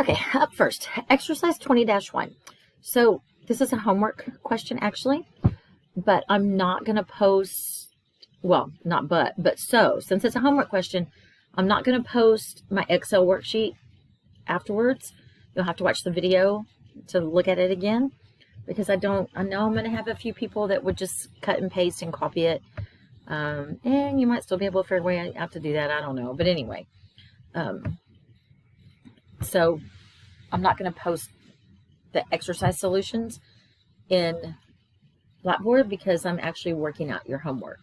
Okay, up first, exercise 20-1. So this is a homework question actually, but I'm not going to post, well, not but so, since it's a homework question, I'm not going to post my Excel worksheet afterwards. You'll have to watch the video to look at it again, because I know I'm going to have a few people that would just cut and paste and copy it. And you might still be able to figure a way out to do that. I don't know. But anyway, so I'm not going to post the exercise solutions in Blackboard because I'm actually working out your homework.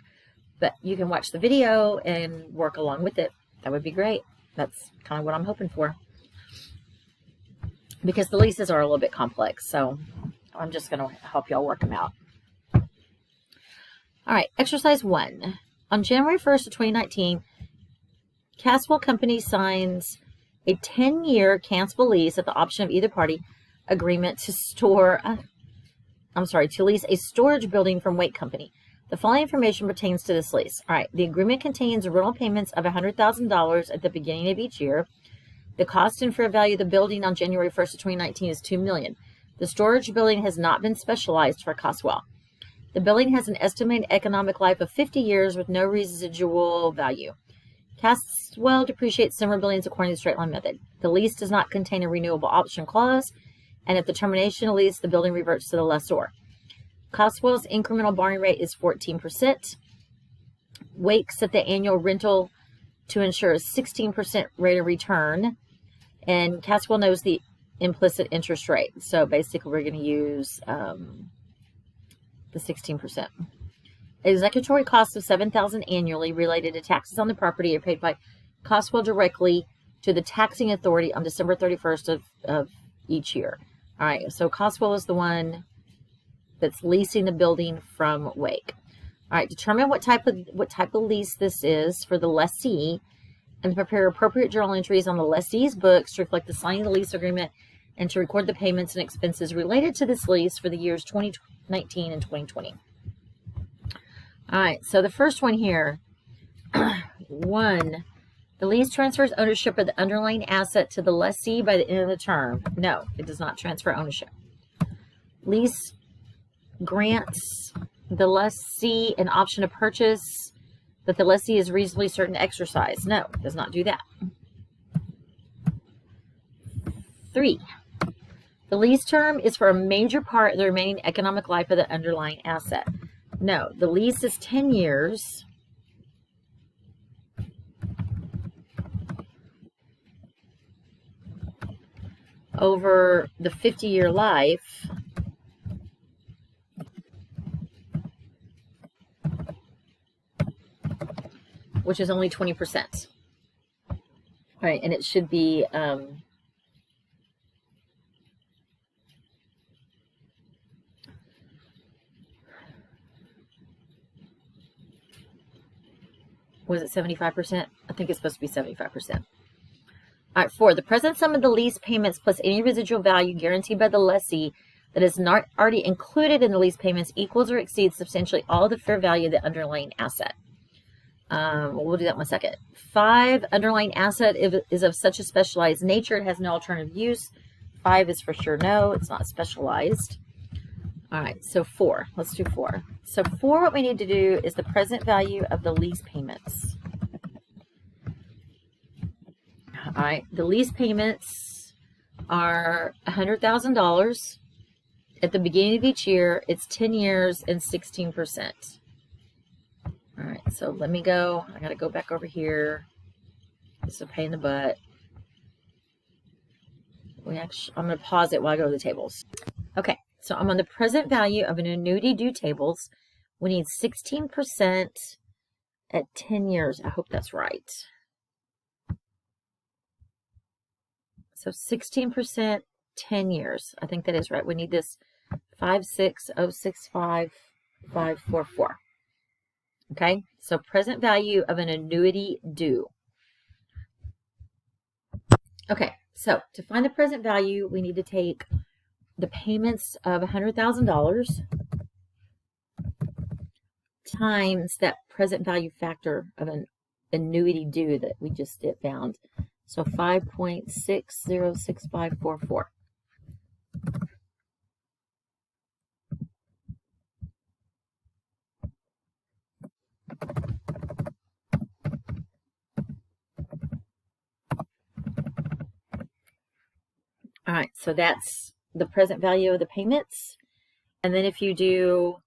But you can watch the video and work along with it. That would be great. That's kind of what I'm hoping for, because the leases are a little bit complex. So I'm just going to help y'all work them out. All right, exercise 1. On January 1st of 2019, Caswell Company signs a 10-year cancelable lease at the option of either party agreement to lease a storage building from Wake Company. The following information pertains to this lease. All right, the agreement contains rental payments of $100,000 at the beginning of each year. The cost and fair value of the building on January 1st of 2019 is $2 million. The storage building has not been specialized for Caswell. The building has an estimated economic life of 50 years with no residual value. Caswell depreciates similar buildings according to the straight line method. The lease does not contain a renewable option clause, and at the termination of the lease, the building reverts to the lessor. Caswell's incremental borrowing rate is 14%. Wake set the annual rental to ensure a 16% rate of return, and Caswell knows the implicit interest rate. So basically, we're going to use the 16%. Executory costs of $7,000 annually related to taxes on the property are paid by Caswell directly to the taxing authority on December 31st of each year. All right, so Caswell is the one that's leasing the building from Wake. All right, determine what type of lease this is for the lessee, and prepare appropriate journal entries on the lessee's books to reflect the signing of the lease agreement and to record the payments and expenses related to this lease for the years 2019 and 2020. All right, so the first one here, 1, the lease transfers ownership of the underlying asset to the lessee by the end of the term. No, it does not transfer ownership. Lease grants the lessee an option to purchase that the lessee is reasonably certain to exercise. No, it does not do that. 3, the lease term is for a major part of the remaining economic life of the underlying asset. No, the lease is 10 years. Over the 50-year life. Which is only 20%. All right, and it should be was it 75%? I think it's supposed to be 75%. All right, 4, the present sum of the lease payments plus any residual value guaranteed by the lessee that is not already included in the lease payments equals or exceeds substantially all the fair value of the underlying asset. We'll do that in a second. 5, underlying asset is of such a specialized nature it has no alternative use. 5 is for sure no, it's not specialized. All right, so 4. Let's do 4. So 4, what we need to do is the present value of the lease payments. All right, the lease payments are $100,000. At the beginning of each year, it's 10 years and 16%. All right, so let me go. I got to go back over here. It's a pain in the butt. I'm going to pause it while I go to the tables. Okay, so I'm on the present value of an annuity due tables. We need 16% at 10 years. I hope that's right. So 16%, 10 years. I think that is right. We need this 56065,544. Okay, so present value of an annuity due. Okay, so to find the present value, we need to take the payments of $100,000 times that present value factor of an annuity due that we just found. So 5.606544. All right, so that's the present value of the payments. And then if you do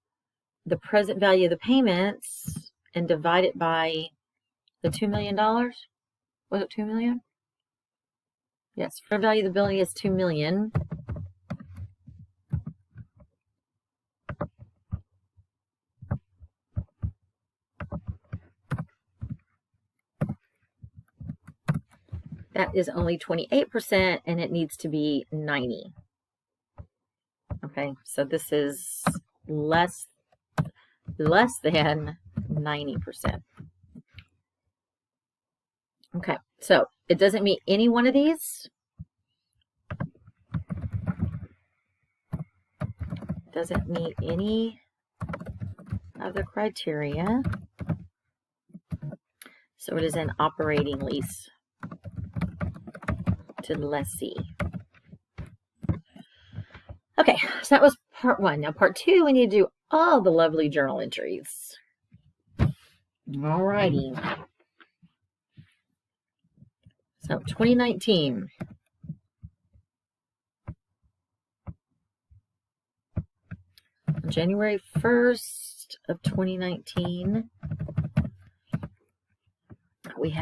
the present value of the payments and divide it by the $2 million, was it 2 million? Yes, fair value of the building is 2 million. That is only 28%, and it needs to be 90. Okay, so this is less than 90%. Okay, so it doesn't meet any one of these. Doesn't meet any of the criteria. So it is an operating lease to the lessee. Okay, so that was part one. Now part two, we need to do all the lovely journal entries. Alrighty. So 2019. January 1st of 2019, we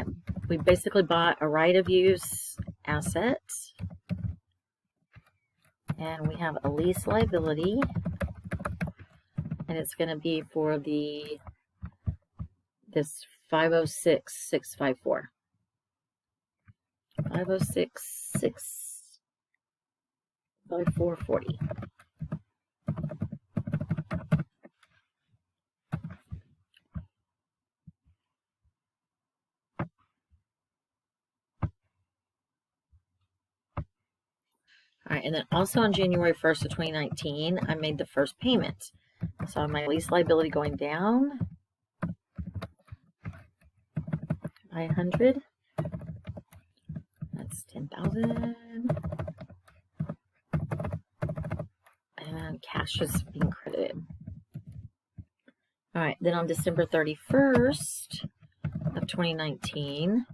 basically bought a right of use asset, and we have a lease liability, and it's going to be for this 506,654. 506,654.40. All right, and then also on January 1st of 2019, I made the first payment. So my lease liability going down by 100. That's 10,000. And cash is being credited. All right, then on December 31st of 2019,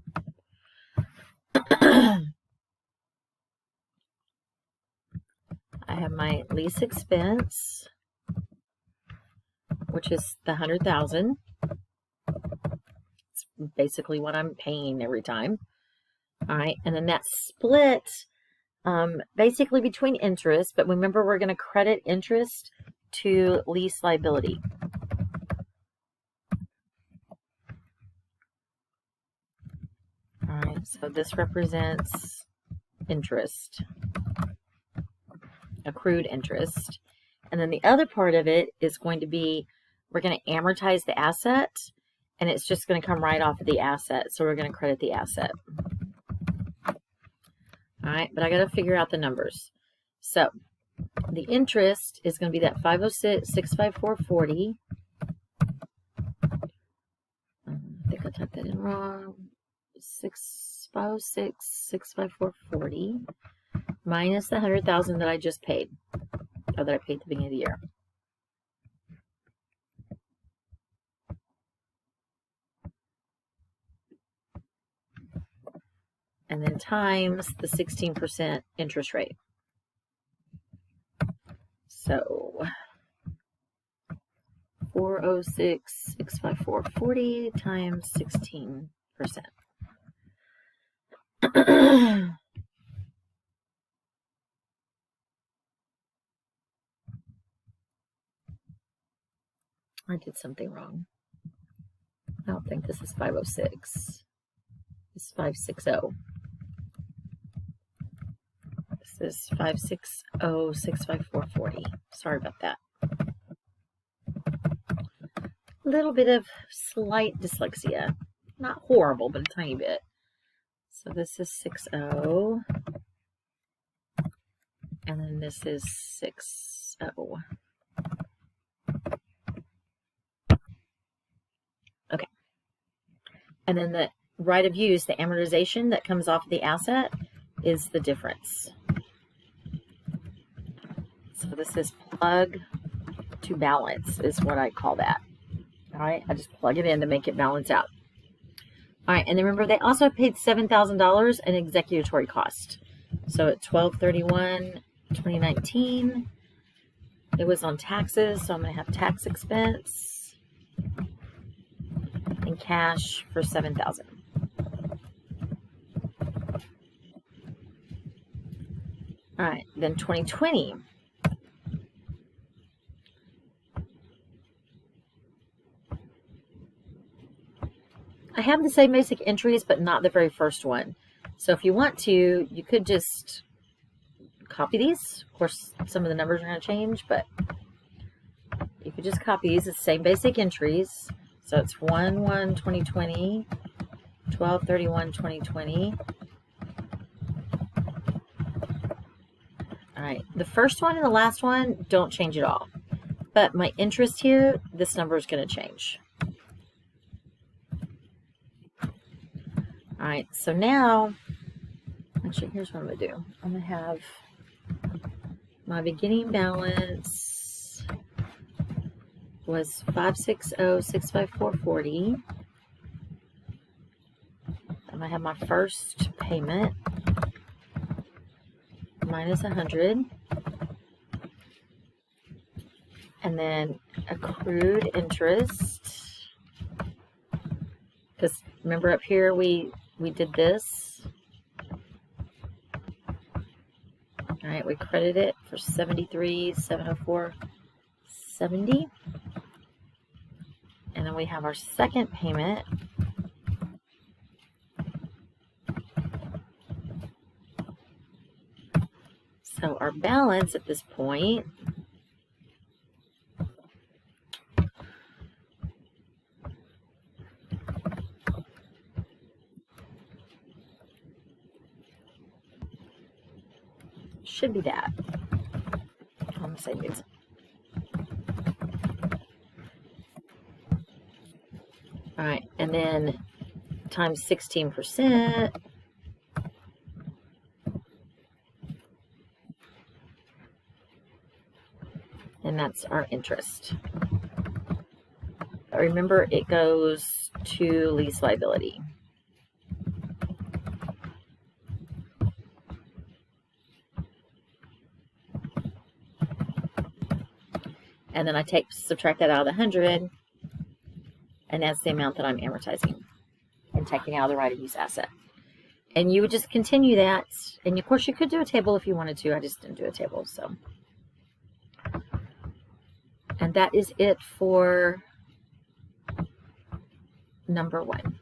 I have my lease expense, which is the 100,000. It's basically what I'm paying every time. All right, and then that's split basically between interest, but remember we're going to credit interest to lease liability. All right, so this represents interest, accrued interest. And then the other part of it is going to be, we're going to amortize the asset, and it's just going to come right off of the asset. So we're going to credit the asset. All right, but I got to figure out the numbers. So the interest is going to be that 506,654.40. I think I typed that in wrong. 506,654.40 minus the 100,000 that I just paid, or that I paid at the beginning of the year. And then times the 16% interest rate. So 406,654.40 times 16%. I did something wrong. I don't think this is 506. It's 560. This is 560,654.40. Sorry about that. A little bit of slight dyslexia. Not horrible, but a tiny bit. So this is 60. And then this is 60. Okay. And then the right of use, the amortization that comes off the asset, is the difference. So this is plug to balance is what I call that. All right, I just plug it in to make it balance out. All right, and then remember they also paid $7,000 in executory cost. So at 12/31/2019, it was on taxes, so I'm going to have tax expense and cash for $7,000. All right, then 2020. I have the same basic entries, but not the very first one. So if you want to, you could just copy these. Of course, some of the numbers are going to change, but you could just copy these. It's the same basic entries. So it's 1/1/2020, 12/31/2020. All right, the first one and the last one don't change at all. But my interest here, this number is going to change. All right, so now, actually, here's what I'm going to do. I'm going to have my beginning balance was $560,654.40. I'm going to have my first payment minus 100, and then accrued interest. Because remember up here we did this. All right, we credit it for $73,704.70, and then we have our second payment. So our balance at this point should be that. I'm going to say this. All right, and then times 16%. And that's our interest. But remember, it goes to lease liability. And then I subtract that out of the 100, and that's the amount that I'm amortizing and taking out of the right of use asset. And you would just continue that. And of course, you could do a table if you wanted to. I just didn't do a table, so. And that is it for number 1.